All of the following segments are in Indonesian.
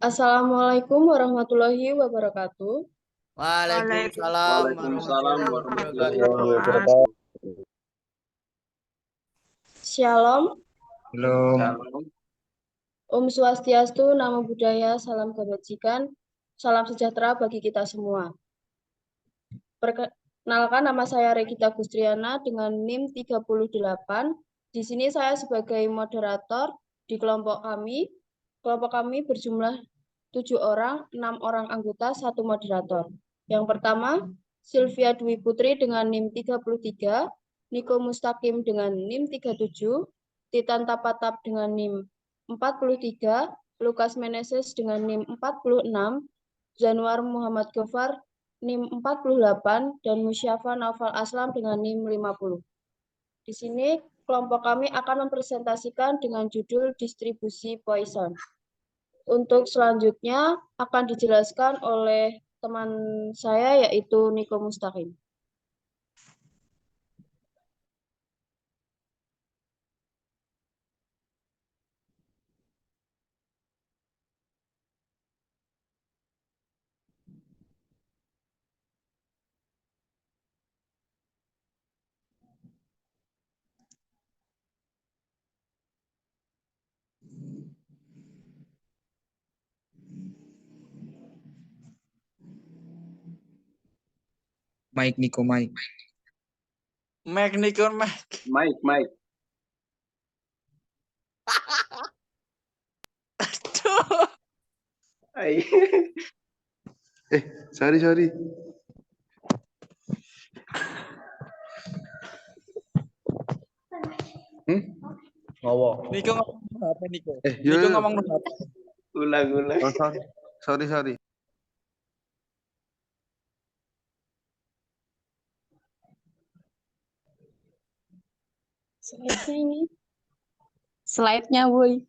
Assalamualaikum warahmatullahi wabarakatuh. Waalaikumsalam Waalaikumsalam warahmatullahi warahmatullahi wabarakatuh. wabarakatuh. Shalom, Belum. Shalom. Om Swastiastu, Namo Buddhaya, Salam Kebajikan, Salam Sejahtera bagi kita semua. Perkenalkan, nama saya Regita Gustriana dengan NIM 38. Di sini saya sebagai moderator di kelompok kami. Kelompok kami berjumlah 7 orang, 6 orang anggota, 1 moderator. Yang pertama, Sylvia Dwi Putri dengan NIM 33, Niko Mustaqim dengan NIM 37, Titan Tapatap dengan NIM 43, Lukas Meneses dengan NIM 46, Januar Muhammad Gofar NIM 48, dan Musyafa Naufal Aslam dengan NIM 50. Di sini kelompok kami akan mempresentasikan dengan judul distribusi Poisson. Untuk selanjutnya akan dijelaskan oleh teman saya yaitu Niko Mustaqim. Mike Niko Mike. Mike Nikon Mike. Mike. Aduh. Hai. Sorry. Ngowok. Niko ngomong apa Niko? Yo. Niko ngomong apa? Ulang. Oh, sorry. Slide-nya ini. Slide-nya, Boy.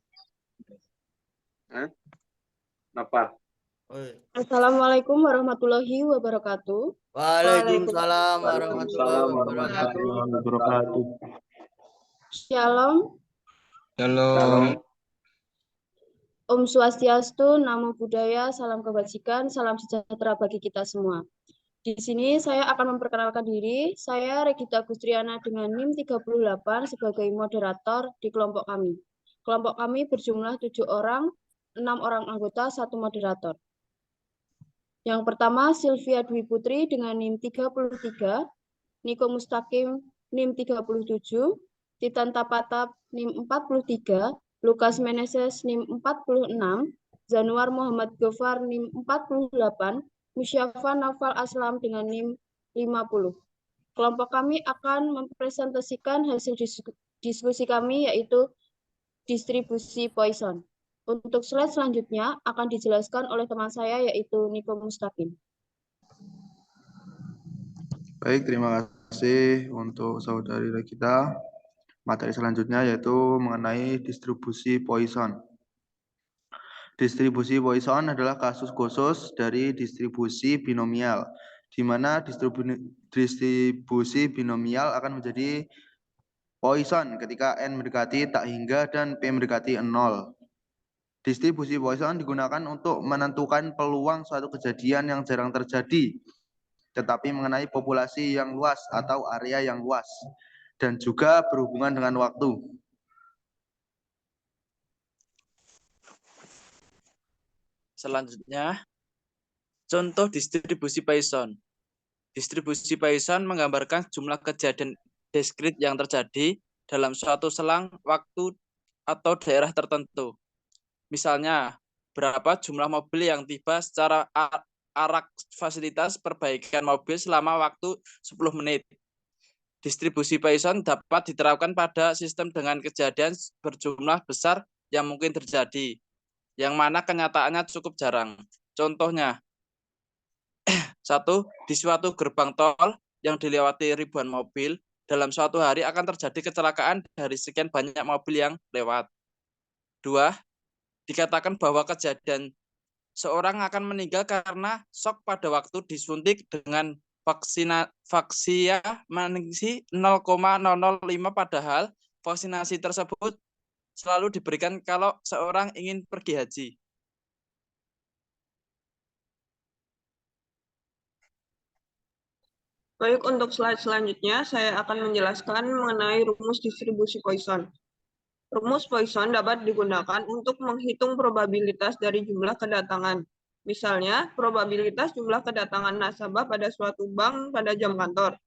Kenapa? Assalamualaikum warahmatullahi wabarakatuh. Waalaikumsalam Waalaikumsalam warahmatullahi warahmatullahi wabarakatuh. wabarakatuh. Shalom, Shalom. Om Swastiastu, Namo Buddhaya, Salam Kebajikan, Salam Sejahtera bagi kita semua. Di sini saya akan memperkenalkan diri. Saya Regita Gustriana dengan NIM 38 sebagai moderator di kelompok kami. Kelompok kami berjumlah 7 orang, 6 orang anggota, 1 moderator. Yang pertama, Sylvia Dwi Putri dengan NIM 33, Niko Mustaqim NIM 37, Titan Tapatap NIM 43, Lukas Meneses NIM 46, Januar Muhammad Gofar NIM 48, Musyafa Naufal Aslam dengan NIM 50. Kelompok kami akan mempresentasikan hasil diskusi kami yaitu distribusi Poisson. Untuk slide selanjutnya akan dijelaskan oleh teman saya yaitu Niko Mustaqim. Baik, terima kasih untuk saudari Regita. Materi selanjutnya yaitu mengenai distribusi Poisson. Distribusi Poisson adalah kasus khusus dari distribusi binomial, di mana distribusi binomial akan menjadi Poisson ketika n mendekati tak hingga dan p mendekati 0. Distribusi Poisson digunakan untuk menentukan peluang suatu kejadian yang jarang terjadi, tetapi mengenai populasi yang luas atau area yang luas, dan juga berhubungan dengan waktu. Selanjutnya, contoh distribusi Poisson. Distribusi Poisson menggambarkan jumlah kejadian diskrit yang terjadi dalam suatu selang waktu atau daerah tertentu. Misalnya, berapa jumlah mobil yang tiba secara arak fasilitas perbaikan mobil selama waktu 10 menit. Distribusi Poisson dapat diterapkan pada sistem dengan kejadian berjumlah besar yang mungkin terjadi, yang mana kenyataannya cukup jarang. Contohnya, 1. Di suatu gerbang tol yang dilewati ribuan mobil, dalam suatu hari akan terjadi kecelakaan dari sekian banyak mobil yang lewat. 2. Dikatakan bahwa kejadian seorang akan meninggal karena shock pada waktu disuntik dengan vaksia menangisi 0,005, padahal vaksinasi tersebut selalu diberikan kalau seorang ingin pergi haji. Baik, untuk slide selanjutnya saya akan menjelaskan mengenai rumus distribusi Poisson. Rumus Poisson dapat digunakan untuk menghitung probabilitas dari jumlah kedatangan. Misalnya, probabilitas jumlah kedatangan nasabah pada suatu bank pada jam kantor.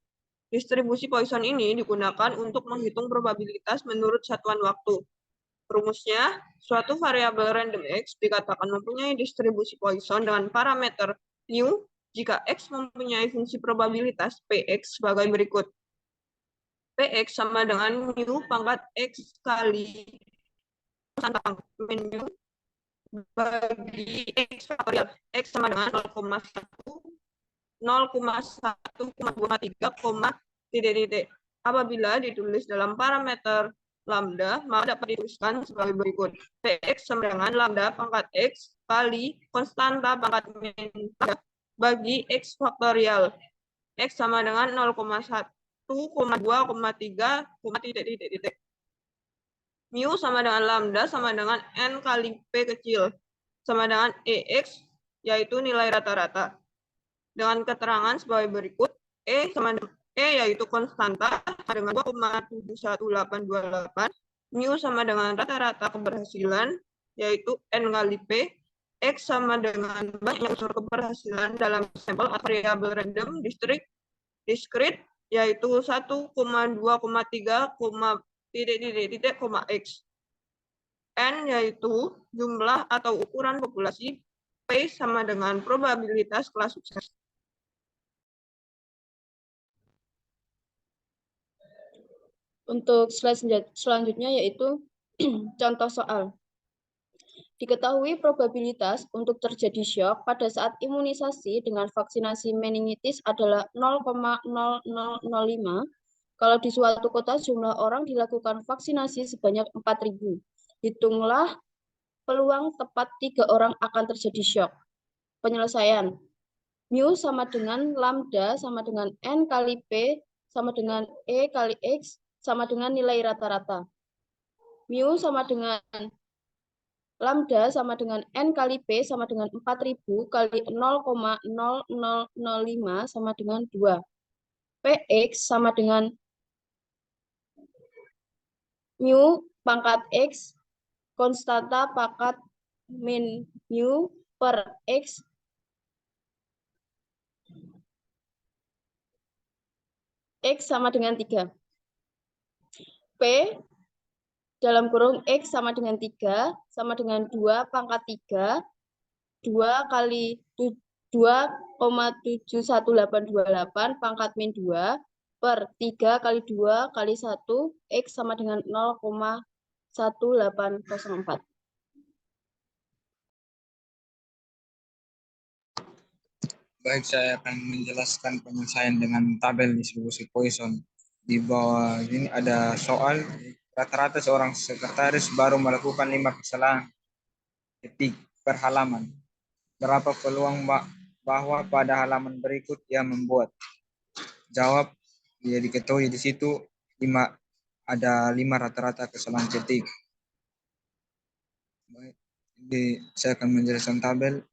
Distribusi Poisson ini digunakan untuk menghitung probabilitas menurut satuan waktu. Rumusnya, suatu variabel random X dikatakan mempunyai distribusi Poisson dengan parameter mu jika X mempunyai fungsi probabilitas Px sebagai berikut. Px sama dengan mu pangkat X kali min mu bagi X faktorial. X sama dengan 0,1,23, apabila ditulis dalam parameter lambda, maka dapat dituliskan sebagai berikut. Px sama dengan lambda pangkat X kali konstanta pangkat min bagi X faktorial. X sama dengan 0,1,2,3, mu sama dengan lambda sama dengan N kali P kecil, sama dengan EX, yaitu nilai rata-rata. Dengan keterangan sebagai berikut, E yaitu konstanta dengan 2,71828, mu sama dengan rata-rata keberhasilan, yaitu N kali P, X sama dengan banyak unsur keberhasilan dalam sampel atau variabel random discrete, yaitu 1,2,3, N yaitu jumlah atau ukuran populasi, P sama dengan probabilitas kelas sukses. Untuk slide selanjutnya yaitu contoh soal. Diketahui probabilitas untuk terjadi syok pada saat imunisasi dengan vaksinasi meningitis adalah 0,0005 kalau di suatu kota jumlah orang dilakukan vaksinasi sebanyak 4.000. Hitunglah peluang tepat 3 orang akan terjadi syok. Penyelesaian. Mu sama dengan lambda sama dengan N kali P sama dengan E kali X sama dengan nilai rata-rata. Mu sama dengan lambda sama dengan N kali P sama dengan 4.000 kali 0,0005 sama dengan 2. Px sama dengan mu pangkat X konstanta pangkat min mu per X sama dengan 3. P dalam kurung X sama dengan 3 sama dengan 2 pangkat 3, 2 kali 2,71828 pangkat min 2 per 3 kali 2 kali 1, X sama dengan 0,1804. Baik, saya akan menjelaskan penyelesaian dengan tabel distribusi Poisson. Di bawah ini ada soal, rata-rata seorang sekretaris baru melakukan 5 kesalahan ketik per halaman. Berapa peluang bahwa pada halaman berikut ia membuat? Jawab, dia diketahui di situ ada 5 rata-rata kesalahan ketik. Baik, saya akan menjelaskan tabel.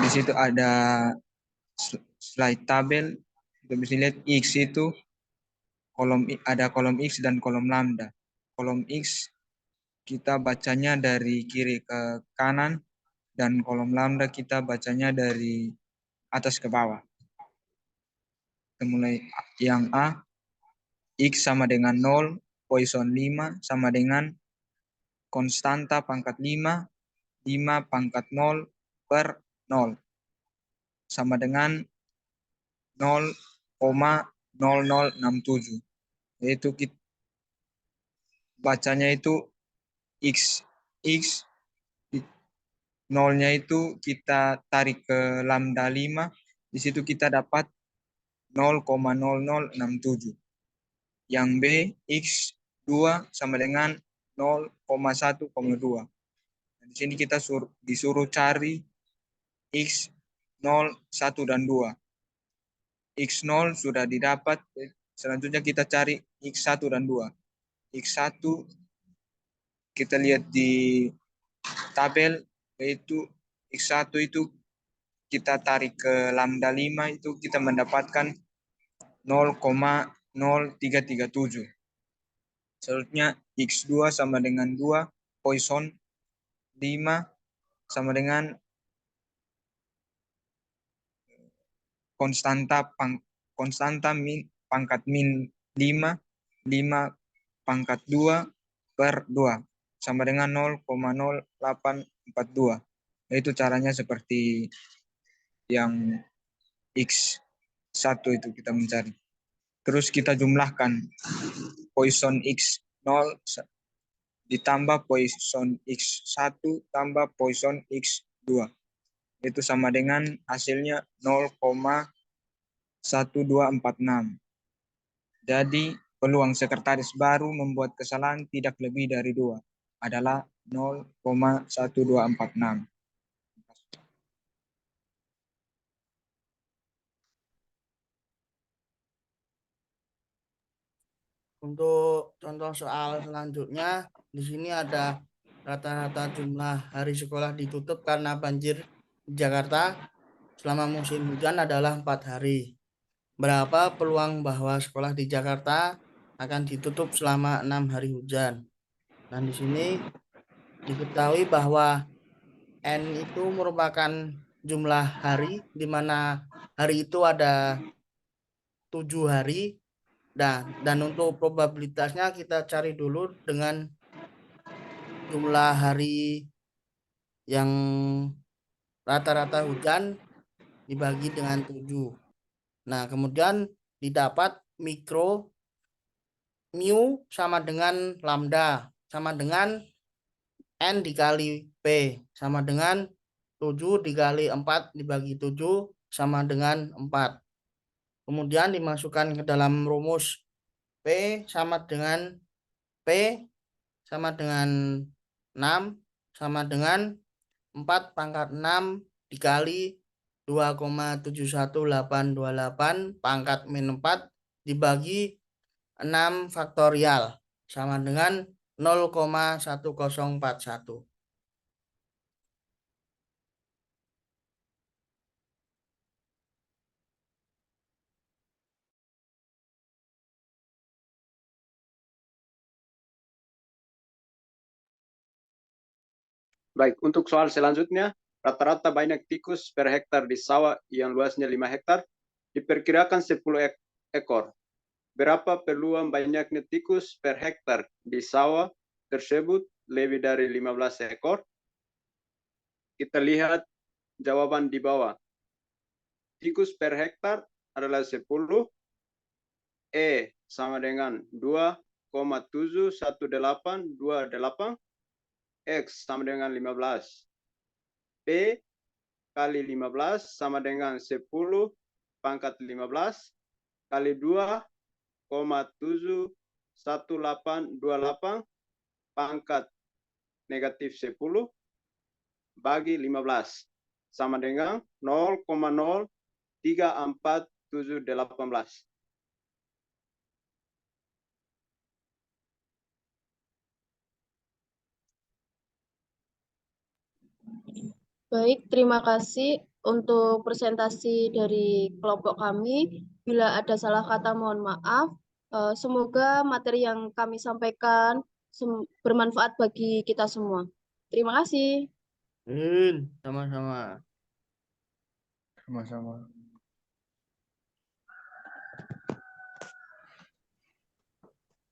Di situ ada slide tabel. Kita bisa lihat X itu ada kolom X dan kolom lambda. Kolom X kita bacanya dari kiri ke kanan dan kolom lambda kita bacanya dari atas ke bawah. Kita mulai yang A, X sama dengan 0, Poisson 5 sama dengan konstanta pangkat 5, 5 pangkat 0 per 0 sama dengan 0,0067. Yaitu kita bacanya itu X 0-nya itu kita tarik ke lambda 5, di situ kita dapat 0,0067. Yang B, X2 sama dengan 0,1,2. Di sini kita disuruh cari X0, 1, dan 2. X0 sudah didapat, selanjutnya kita cari X1 dan 2. X1 kita lihat di tabel, yaitu X1 itu kita tarik ke lambda 5 itu kita mendapatkan 0,0337. Selanjutnya X2 sama dengan 2, Poisson 5 sama dengan konstanta pangkat min 5 pangkat 2 per 2 sama dengan 0,0842. Itu caranya seperti yang X1 itu kita mencari. Terus kita jumlahkan Poisson X0 ditambah Poisson X1 tambah Poisson X2. Itu sama dengan hasilnya 0,1246. Jadi peluang sekretaris baru membuat kesalahan tidak lebih dari 2 adalah 0,1246. Untuk contoh soal selanjutnya, di sini ada rata-rata jumlah hari sekolah ditutup karena banjir di Jakarta selama musim hujan adalah 4 hari. Berapa peluang bahwa sekolah di Jakarta akan ditutup selama 6 hari hujan? Dan di sini diketahui bahwa N itu merupakan jumlah hari, di mana hari itu ada 7 hari. Dan untuk probabilitasnya kita cari dulu dengan jumlah hari yang rata-rata hujan dibagi dengan 7. Nah, kemudian didapat mikro mu sama dengan lambda sama dengan N dikali P sama dengan 7 dikali 4 dibagi 7 sama dengan 4. Kemudian dimasukkan ke dalam rumus P sama dengan 6 sama dengan 4 pangkat 6 dikali 2,71828 pangkat min 4 dibagi 6 faktorial sama dengan 0,1041. Baik, untuk soal selanjutnya, rata-rata banyak tikus per hektar di sawah yang luasnya 5 hektar diperkirakan 10 ekor. Berapa peluang banyaknya tikus per hektar di sawah tersebut lebih dari 15 ekor? Kita lihat jawaban di bawah. Tikus per hektar adalah 10, E sama dengan 2,71828, X sama dengan 15. P kali 15 sama dengan 10 pangkat 15 kali 2,71828 pangkat negatif 10 bagi 15 sama dengan 0,034718. Baik, terima kasih untuk presentasi dari kelompok kami. Bila ada salah kata, mohon maaf. Semoga materi yang kami sampaikan bermanfaat bagi kita semua. Terima kasih. Sama-sama. Sama-sama.